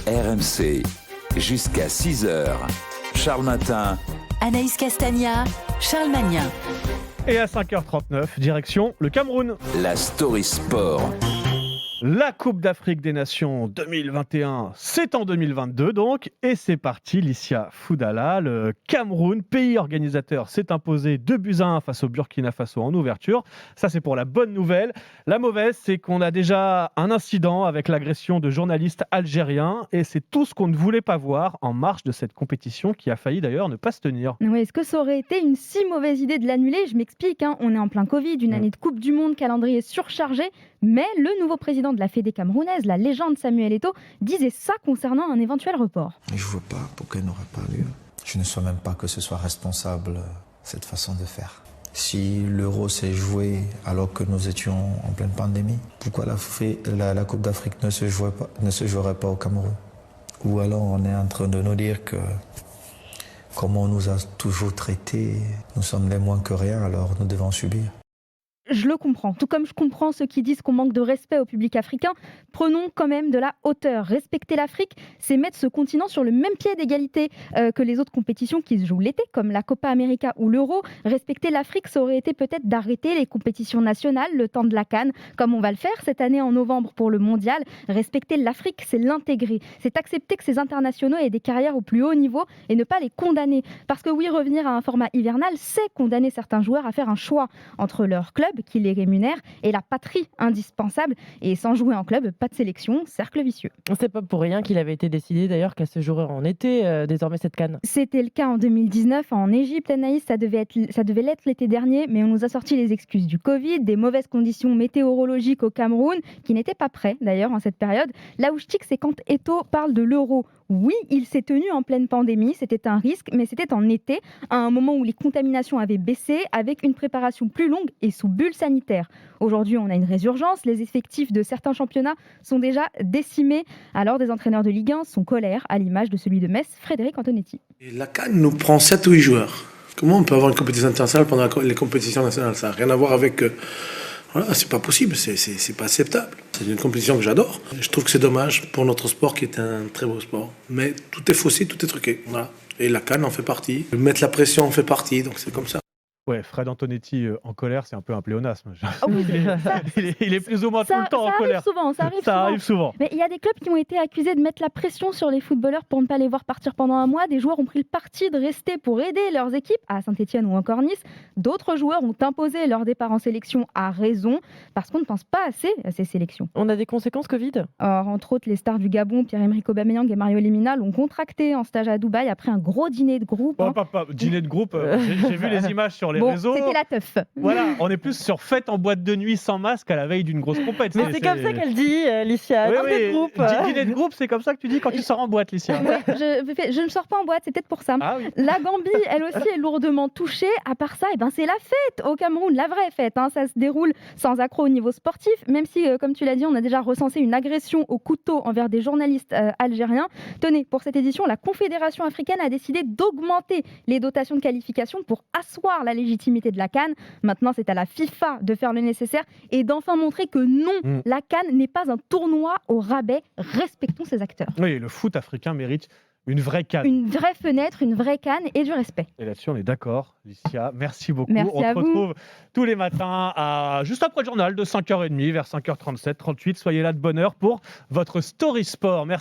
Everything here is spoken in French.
RMC, jusqu'à 6h. Charles Matin. Anaïs Castagna, Charles Magnin. Et à 5h39, direction le Cameroun. La story sport. La Coupe d'Afrique des Nations 2021, c'est en 2022 donc. Et c'est parti, Licia Foudala. Le Cameroun, pays organisateur, s'est imposé 2-1 face au Burkina Faso en ouverture. Ça, c'est pour la bonne nouvelle. La mauvaise, c'est qu'on a déjà un incident avec l'agression de journalistes algériens. Et c'est tout ce qu'on ne voulait pas voir en marge de cette compétition qui a failli d'ailleurs ne pas se tenir. Oui, est-ce que ça aurait été une si mauvaise idée de l'annuler ? Je m'explique, on est en plein Covid, une année de Coupe du Monde, calendrier surchargé. Mais le nouveau président de la Fédé camerounaise, la légende Samuel Eto'o, disait ça concernant un éventuel report. Je ne vois pas pourquoi il n'aurait pas lieu. Je ne souhaite même pas que ce soit responsable cette façon de faire. Si l'Euro s'est joué alors que nous étions en pleine pandémie, pourquoi la Coupe d'Afrique ne se jouerait pas au Cameroun ? Ou alors on est en train de nous dire que comme on nous a toujours traités, nous sommes les moins que rien, alors nous devons subir. Je le comprends, tout comme je comprends ceux qui disent qu'on manque de respect au public africain. Prenons quand même de la hauteur. Respecter l'Afrique, c'est mettre ce continent sur le même pied d'égalité que les autres compétitions qui se jouent l'été, comme la Copa América ou l'Euro. Respecter l'Afrique, ça aurait été peut-être d'arrêter les compétitions nationales le temps de la CAN, comme on va le faire cette année en novembre pour le Mondial. Respecter l'Afrique, c'est l'intégrer. C'est accepter que ces internationaux aient des carrières au plus haut niveau et ne pas les condamner. Parce que oui, revenir à un format hivernal, c'est condamner certains joueurs à faire un choix entre leur club, qui les rémunère, et la patrie indispensable. Et sans jouer en club, pas de sélection, cercle vicieux. C'est pas pour rien qu'il avait été décidé d'ailleurs qu'elle se jouerait en été, désormais cette CAN. C'était le cas en 2019 en Égypte, Anaïs, ça devait l'être l'été dernier, mais on nous a sorti les excuses du Covid, des mauvaises conditions météorologiques au Cameroun, qui n'étaient pas prêts d'ailleurs en cette période. Là où je tique, c'est quand Eto'o parle de l'Euro. Oui, il s'est tenu en pleine pandémie, c'était un risque, mais c'était en été, à un moment où les contaminations avaient baissé, avec une préparation plus longue et sous bulle sanitaire. Aujourd'hui, on a une résurgence, les effectifs de certains championnats sont déjà décimés, alors des entraîneurs de Ligue 1 sont colères, à l'image de celui de Metz, Frédéric Antonetti. Et la CAN nous prend 7 ou 8 joueurs. Comment on peut avoir une compétition internationale pendant les compétitions nationales ? Ça n'a rien à voir avec... Voilà, c'est pas possible, c'est pas acceptable. C'est une compétition que j'adore. Je trouve que c'est dommage pour notre sport qui est un très beau sport. Mais tout est faussé, tout est truqué. Voilà. Et la CAN en fait partie. Mettre la pression en fait partie, donc c'est comme ça. Ouais, Fred Antonetti en colère, c'est un peu un pléonasme. Oh oui, il est plus ou moins tout le temps en colère. Ça arrive souvent. Mais il y a des clubs qui ont été accusés de mettre la pression sur les footballeurs pour ne pas les voir partir pendant un mois. Des joueurs ont pris le parti de rester pour aider leurs équipes, à Saint-Etienne ou encore Nice. D'autres joueurs ont imposé leur départ en sélection à raison, parce qu'on ne pense pas assez à ces sélections. On a des conséquences Covid ? Or, entre autres, les stars du Gabon, Pierre-Emerick Aubameyang et Mario Lemina, l'ont contracté en stage à Dubaï après un gros dîner de groupe. Dîner de groupe, j'ai vu les images sur les réseaux. C'était la teuf. Voilà, on est plus sur fête en boîte de nuit sans masque à la veille d'une grosse compète. Mais c'est comme ça qu'elle dit, Licia. Dîner de groupe. Dîner de groupe, c'est comme ça que tu dis quand tu sors en boîte, Licia. Je ne sors pas en boîte, c'est peut-être pour ça. Ah oui. La Gambie, elle aussi, est lourdement touchée. À part ça, c'est la fête au Cameroun, la vraie fête. Ça se déroule sans accroc au niveau sportif, même si, comme tu l'as dit, on a déjà recensé une agression au couteau envers des journalistes algériens. Tenez, pour cette édition, la Confédération africaine a décidé d'augmenter les dotations de qualification pour asseoir la légitimité de la CAN. Maintenant, c'est à la FIFA de faire le nécessaire et d'enfin montrer que non, la CAN n'est pas un tournoi au rabais. Respectons ces acteurs. Oui, le foot africain mérite une vraie CAN. Une vraie fenêtre, une vraie CAN et du respect. Et là-dessus, on est d'accord, Licia. Merci beaucoup. Merci on à se retrouve tous les matins juste après le journal de 5h30, vers 5h37, 38. Soyez là de bonne heure pour votre Story Sport. Merci.